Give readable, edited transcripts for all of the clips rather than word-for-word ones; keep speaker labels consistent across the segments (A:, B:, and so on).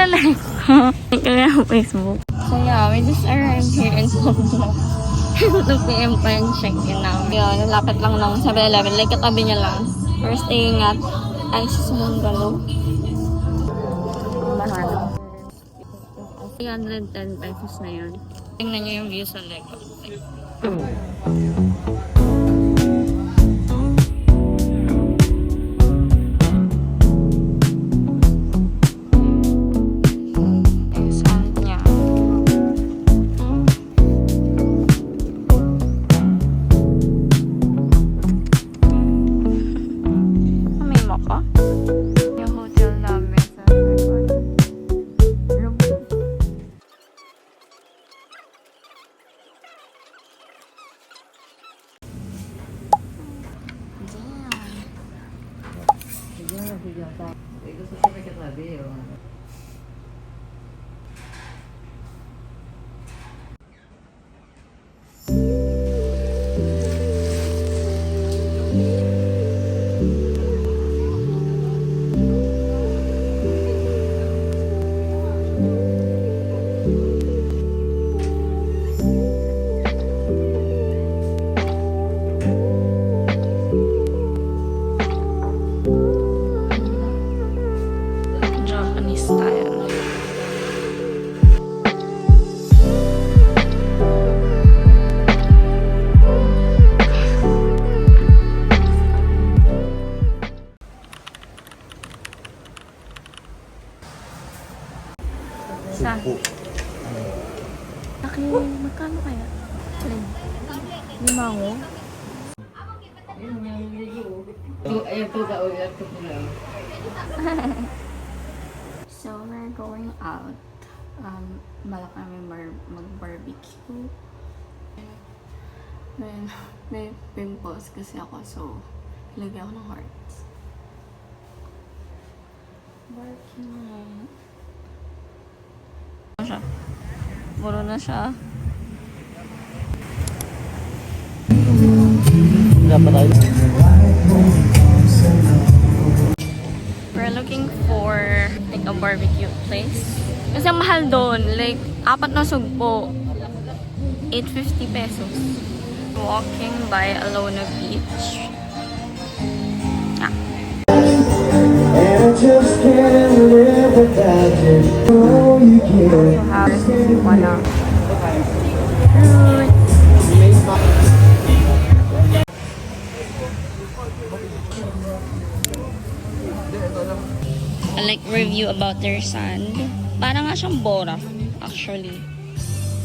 A: like. Kaya ako Facebook. So yeah, we just arrived here in Bungalow. 2 PM pa yung check-in namin. Yun, lapit lang ng 7-Eleven. Like, katabi niya lang. We're staying at Isis Bungalow. Mahal. 310 pesos na yun. Tingnan niyo yung view sa likod. Magkano kaya? 5 ko? So, we're going out. Balak namin mag-barbecue. May pimples kasi ako, so ilagay ako ng hearts. Barking na siya. Muro na siya. We're looking for like a barbecue place. Kasi ang mahal doon, like 4 na sugpo. 850 pesos. Walking by Alona Beach. Ah. Just can't live without you. Oh, you can't. Have wala. I like review about their sand. Parang nga siyang bora, actually.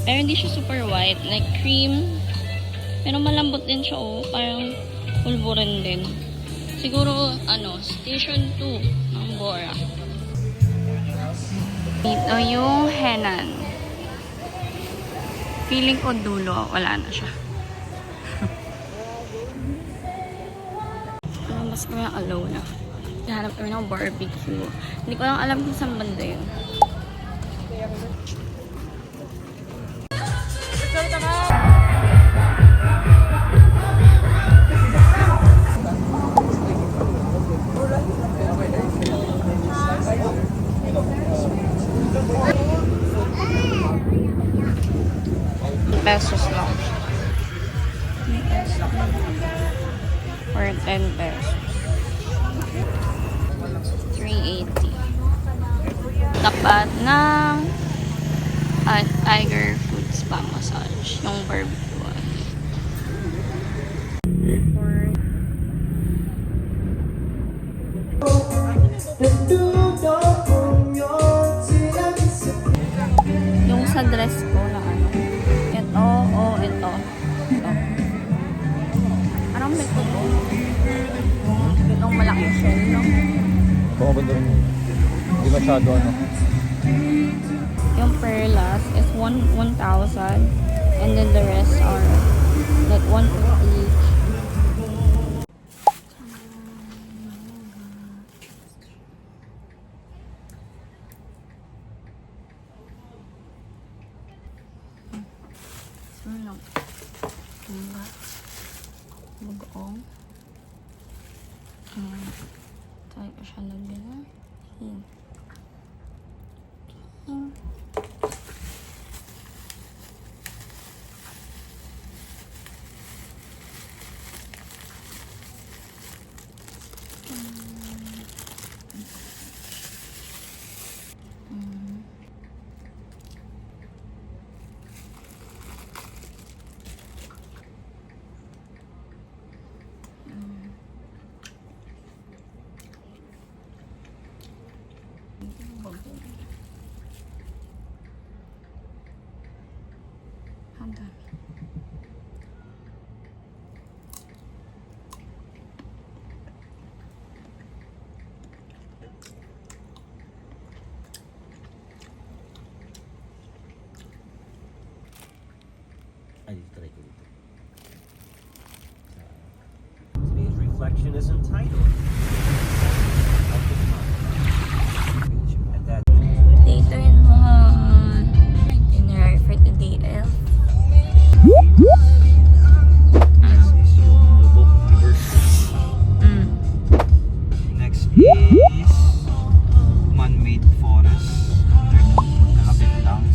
A: Pero hindi siya super white, like cream. Pero malambot din siya, oh. Parang pulburan din. Siguro, station 2 ng Bora. Ito yung Henan. Feeling ko dulo, wala na siya. Mas kami ang Alona. Hanap kami ng barbecue. Hindi ko lang alam kung saan banda yun. Pesos lang. For 10 pesos. 380. Tapat ng Tiger Food Spa Massage. Yung barbecue. Yung sa dress ko na ito. Parang may tuto. Itong malaki shell, no?
B: Oo, banda rin. Hindi masyado,
A: Yung perlas is 1,000 and then the rest are like 150 each. Bagoong. Try ko siya lagyan na. Ang dami.
C: Ay, try ko dito. Today's reflection is entitled At that
A: Day 21. Itinerary for today.
C: is yung loboc river. Next is man-made forest. Magkalapit lang.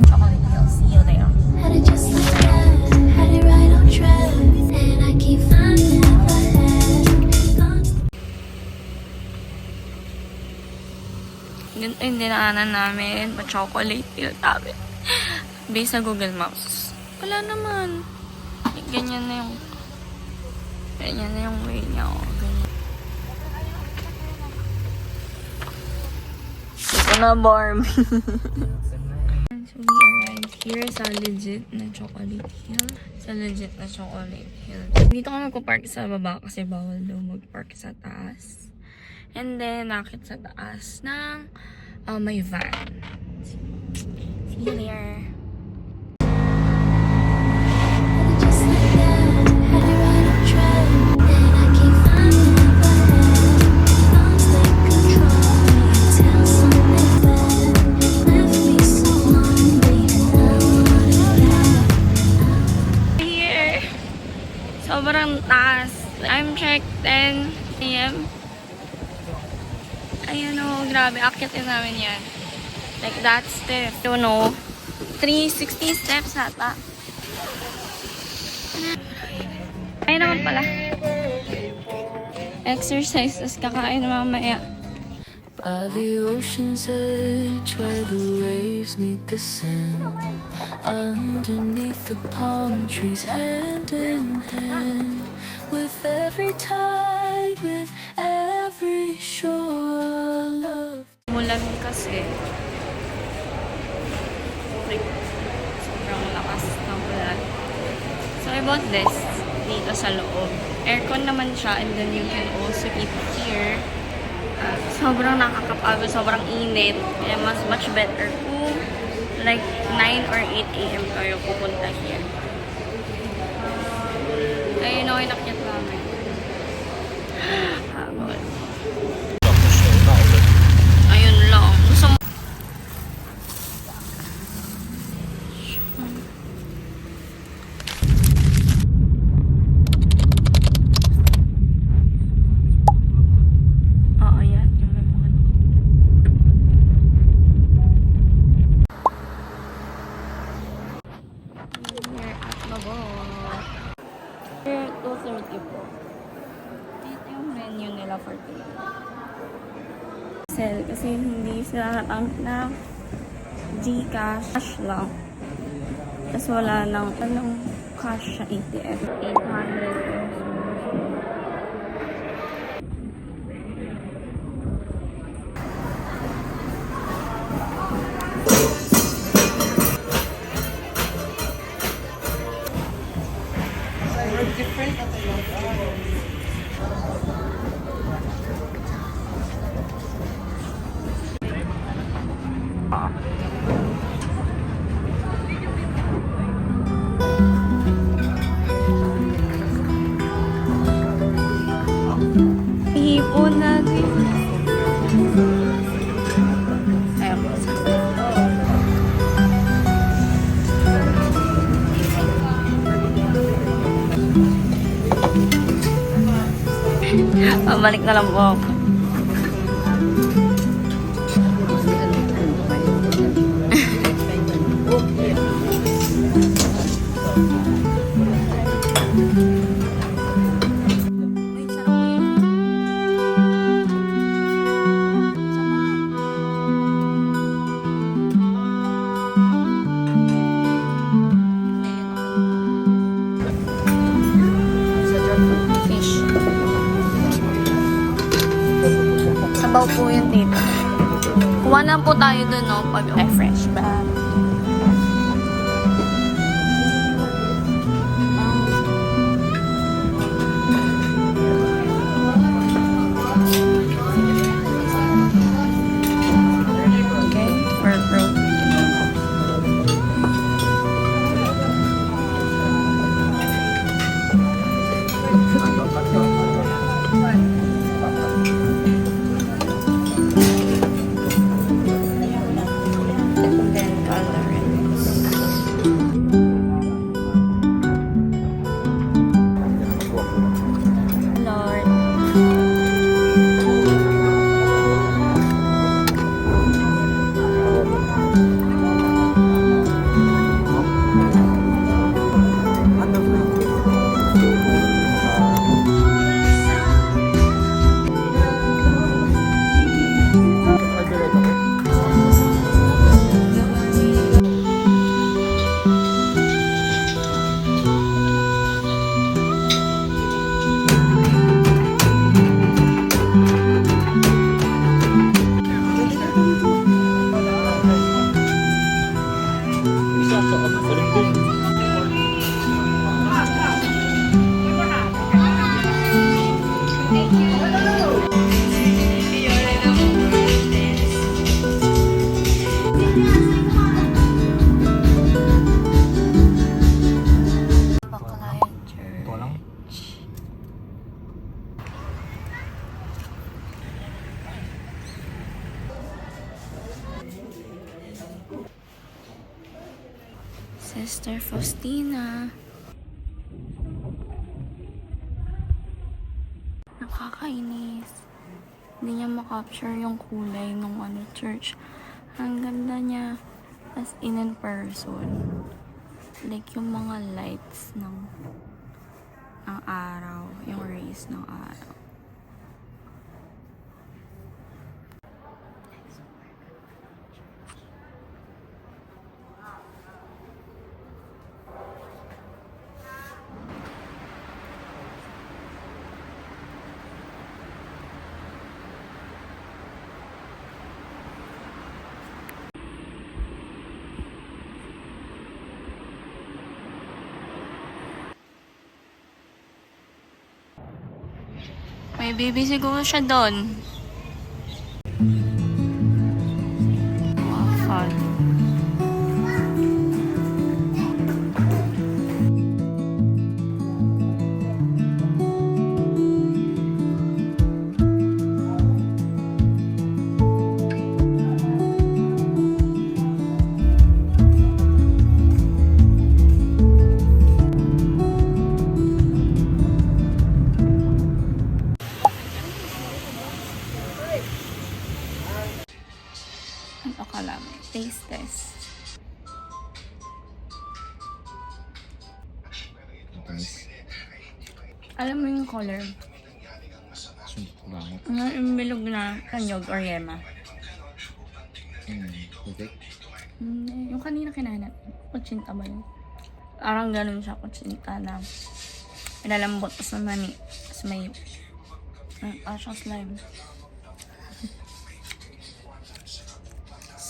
A: Chocolate Hills. See you there.
D: Had it just like that, had it right on track, and I keep finding my head.
A: Ganito yung dinaanan namin. Pa-chocolate hill tabi. Based sa Google Maps. Wala naman. Ganyan na yung way niya. Oh. Ganyan. Ito na, Barbie. So, we arrived here sa legit na chocolate hill. Dito kami magpa-park sa baba kasi bawal daw mag-park sa taas. And then, nakit sa taas ng may van. See you there.
D: Had it just like that, had it right on track, and I keep finding my head. Lost like control until something bad left me so lonely. I wanted that.
A: Here. Sobrang taas. I'm checked 10 a.m. Ayun o, grabe. Akyatin namin yan. Like that step. You know, 360 steps ata. Ayun naman pala. Exercise, tas kakain mamaya.
E: By the ocean's edge where the waves meet the sand, underneath the palm trees, hand in hand, with every tide, with every shore, love.
A: Mulan kasi. Like, sobrang lakas ng ulan. So I bought this dito sa loob. Aircon naman siya, and then you can also eat here. Sobrang nakakapagod, sobrang init. Kaya much better kung like 9 or 8 a.m. kayo pupunta here. Ayun o, inakyat namin. Hagod. Ayun lang. Gusto mo... Oo, yan. Yung may buwan. We're at Bohol. Here, 2:30 po. Dito yung menu nila for today. Sell kasi hindi sila natanggap na Gcash lang. Tapos wala nang cash sa ATM. 800 pesos. Ipon natin. Ayun po. Pabalik na lang po ako. Sabaw po yun dito. Kuha lang po tayo dun, no? Pag fresh ba? Okay, for protein. Then colorants. Lord.
B: Isa sa galing din.
A: Bacalayan Church.
B: Ito lang.
A: Sister Faustina. Nakakainis. Hindi niya makapture yung kulay ng church. Ang ganda niya as in person. Like yung mga lights ng araw. Yung rays ng araw. May baby siguro siya doon. Fun. Ito ka lang. Taste test. Alam mo yung color?
B: Bango.
A: Yung bilog na kanyog or yema.
B: Okay.
A: Yung kanina kinain natin. Kutsinta ba yun? Parang ganun siya, kutsinta na ilalambot sa mani. Tapos may siyang slime.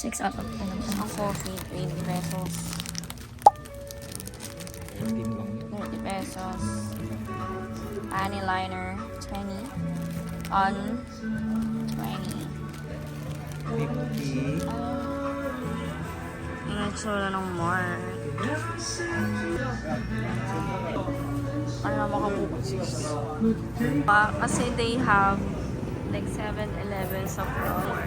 A: 6 out of 10. Ang coffee, 20 pesos. 30 pesos. Honey liner, 20. On, 20.
C: 50.
A: Nagsula ng more. Ano makabuksis? Kasi they have like 7-Eleven sa floor.